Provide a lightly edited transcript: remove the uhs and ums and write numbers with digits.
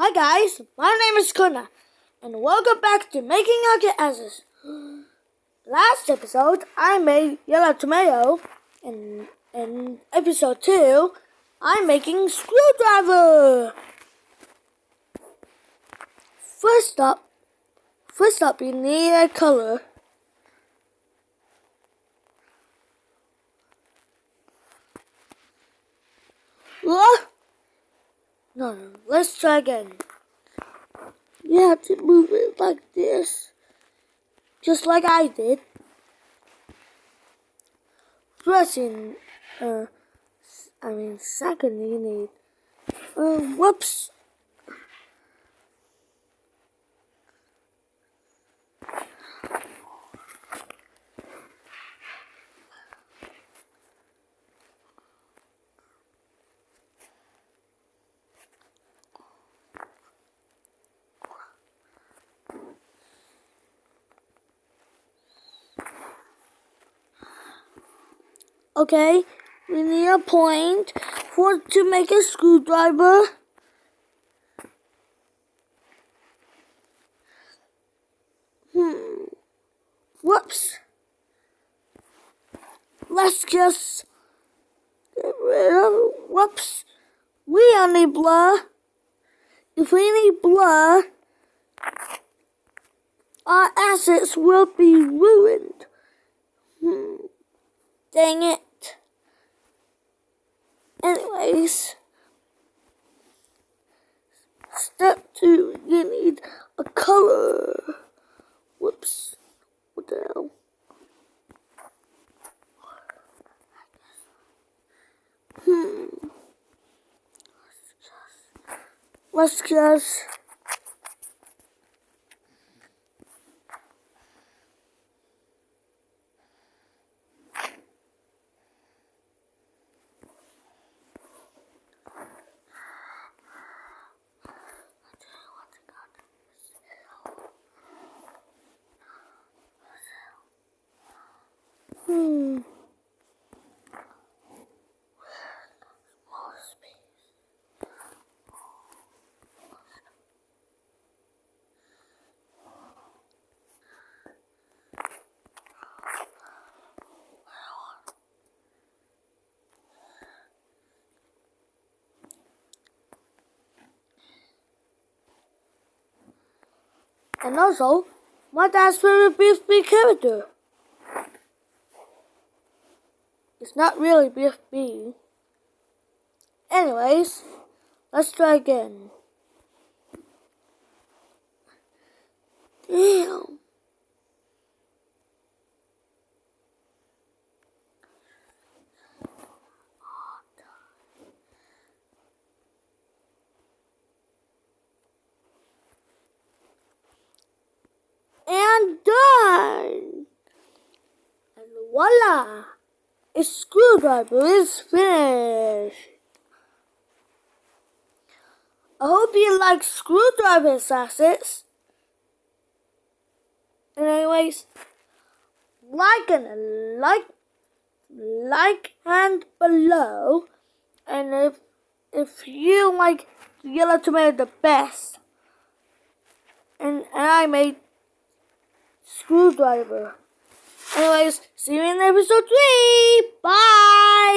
Hi guys, my name is Kuna, and welcome back to Making Nugget Answers. Last episode, I made yellow tomato, and in episode 2, I'm making screwdriver. First up, you need a color. What? No, let's try again. You have to move it like this, just like I did. Pressing, second you need, whoops. Okay, we need a point to make a screwdriver. Whoops. Let's just get rid of whoops. We only blur. If we need blur, our assets will be ruined. Dang it. Anyways, step 2, you need a color. Whoops. What the hell? Let's just and also, my dad's favorite BFB character. It's not really BFB. Anyways, let's try again. Damn. And done. And voila! A screwdriver is finished. I hope you like screwdriver assets. And anyways, like and below. And if you like yellow tomato the best, and I made screwdriver. Anyways, see you in episode 3. Bye.